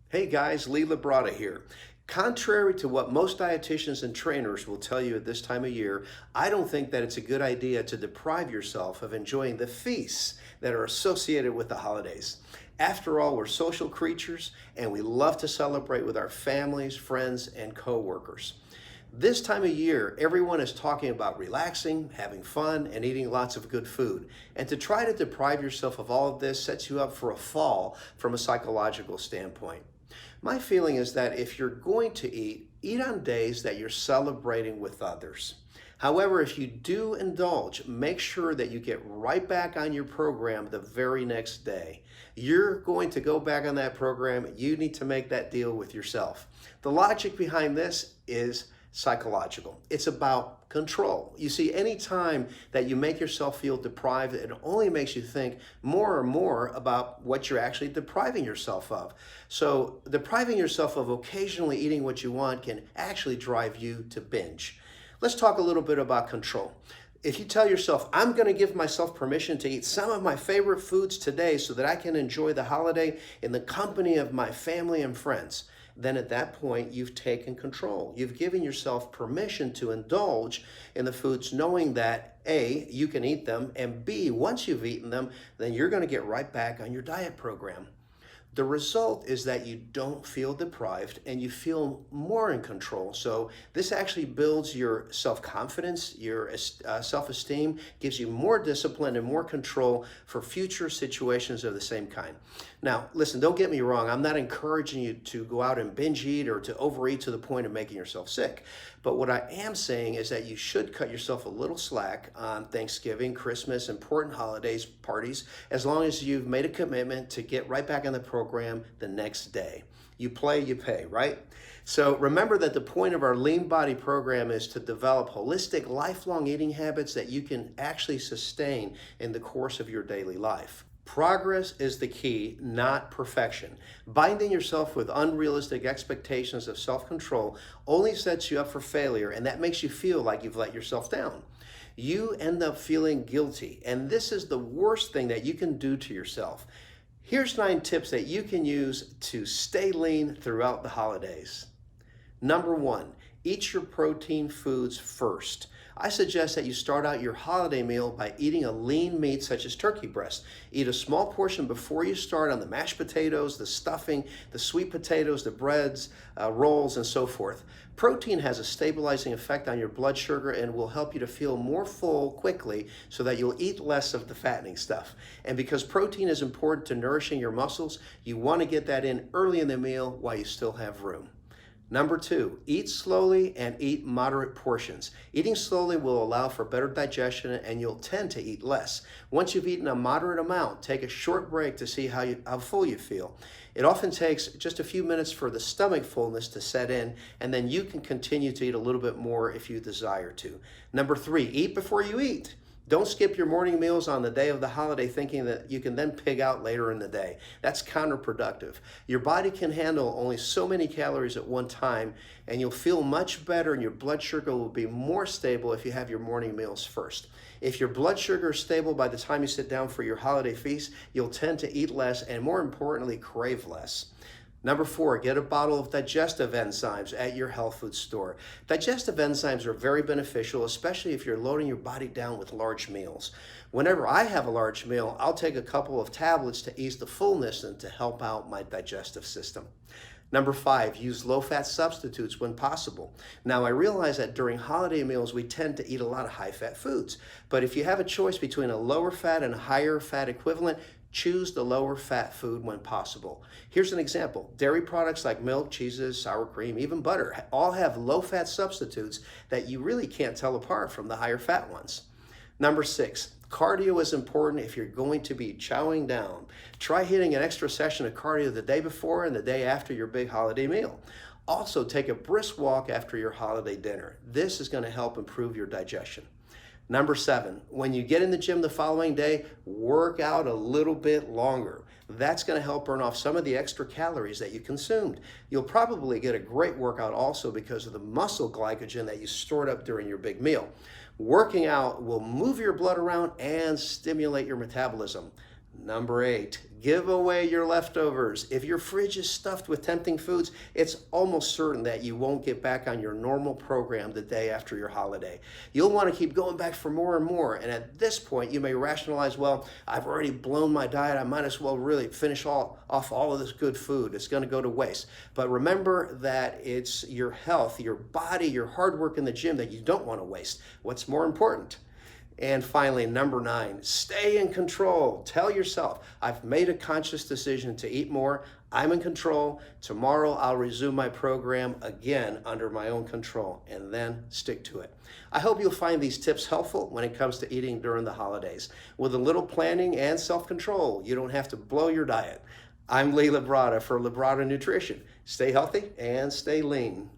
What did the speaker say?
Hey guys, Labrada here. Contrary to what most dietitians and trainers will tell you at this time of year, I don't think that it's a good idea to deprive yourself of enjoying the feasts that are associated with the holidays. After all, we're social creatures and we love to celebrate with our families, friends, and coworkers. This time of year, everyone is talking about relaxing, having fun, and eating lots of good food. And to try to deprive yourself of all of this sets you up for a fall from a psychological standpoint. My feeling is that if you're going to eat on days that you're celebrating with others. However, if you do indulge, make sure that you get right back on your program the very next day. You're going to go back on that program. You need to make that deal with yourself. The logic behind this is psychological. It's about control. You see, any time that you make yourself feel deprived, it only makes you think more and more about what you're actually depriving yourself of. So depriving yourself of occasionally eating what you want can actually drive you to binge. Let's talk a little bit about control. If you tell yourself, I'm going to give myself permission to eat some of my favorite foods today so that I can enjoy the holiday in the company of my family and friends, then at that point you've taken control. You've given yourself permission to indulge in the foods knowing that A, you can eat them, and B, once you've eaten them, then you're going to get right back on your diet program. The result is that you don't feel deprived and you feel more in control. So this actually builds your self-confidence, your self-esteem, gives you more discipline and more control for future situations of the same kind. Now, listen, don't get me wrong. I'm not encouraging you to go out and binge eat or to overeat to the point of making yourself sick. But what I am saying is that you should cut yourself a little slack on Thanksgiving, Christmas, important holidays, parties, as long as you've made a commitment to get right back on the program the next day. You play, you pay, right? So remember that the point of our Lean Body program is to develop holistic, lifelong eating habits that you can actually sustain in the course of your daily life. Progress is the key, not perfection. Binding yourself with unrealistic expectations of self-control only sets you up for failure, and that makes you feel like you've let yourself down. You end up feeling guilty, and this is the worst thing that you can do to yourself. Here's 9 tips that you can use to stay lean throughout the holidays. Number 1, eat your protein foods first. I suggest that you start out your holiday meal by eating a lean meat such as turkey breast. Eat a small portion before you start on the mashed potatoes, the stuffing, the sweet potatoes, the breads, rolls, and so forth. Protein has a stabilizing effect on your blood sugar and will help you to feel more full quickly so that you'll eat less of the fattening stuff. And because protein is important to nourishing your muscles, you want to get that in early in the meal while you still have room. Number 2, eat slowly and eat moderate portions. Eating slowly will allow for better digestion and you'll tend to eat less. Once you've eaten a moderate amount, take a short break to see how full you feel. It often takes just a few minutes for the stomach fullness to set in, and then you can continue to eat a little bit more if you desire to. Number 3, eat before you eat. Don't skip your morning meals on the day of the holiday thinking that you can then pig out later in the day. That's counterproductive. Your body can handle only so many calories at one time, and you'll feel much better and your blood sugar will be more stable if you have your morning meals first. If your blood sugar is stable by the time you sit down for your holiday feast, you'll tend to eat less and, more importantly, crave less. Number 4, get a bottle of digestive enzymes at your health food store. Digestive enzymes are very beneficial, especially if you're loading your body down with large meals. Whenever I have a large meal, I'll take a couple of tablets to ease the fullness and to help out my digestive system. Number 5, use low-fat substitutes when possible. Now, I realize that during holiday meals, we tend to eat a lot of high-fat foods. But if you have a choice between a lower fat and a higher fat equivalent, choose the lower fat food when possible. Here's an example. Dairy products like milk, cheeses, sour cream, even butter, all have low-fat substitutes that you really can't tell apart from the higher fat ones. Number 6, cardio is important if you're going to be chowing down. Try hitting an extra session of cardio the day before and the day after your big holiday meal. Also, take a brisk walk after your holiday dinner. This is going to help improve your digestion. Number 7, when you get in the gym the following day, work out a little bit longer. That's going to help burn off some of the extra calories that you consumed. You'll probably get a great workout also because of the muscle glycogen that you stored up during your big meal. Working out will move your blood around and stimulate your metabolism. Number 8, give away your leftovers. If your fridge is stuffed with tempting foods, it's almost certain that you won't get back on your normal program the day after your holiday. You'll want to keep going back for more and more. And at this point, you may rationalize, well, I've already blown my diet. I might as well really finish off all of this good food. It's going to go to waste. But remember that it's your health, your body, your hard work in the gym that you don't want to waste. What's more important? And finally, number 9, stay in control. Tell yourself, I've made a conscious decision to eat more. I'm in control. Tomorrow, I'll resume my program again under my own control, and then stick to it. I hope you'll find these tips helpful when it comes to eating during the holidays. With a little planning and self-control, you don't have to blow your diet. I'm Labrada for Labrada Nutrition. Stay healthy and stay lean.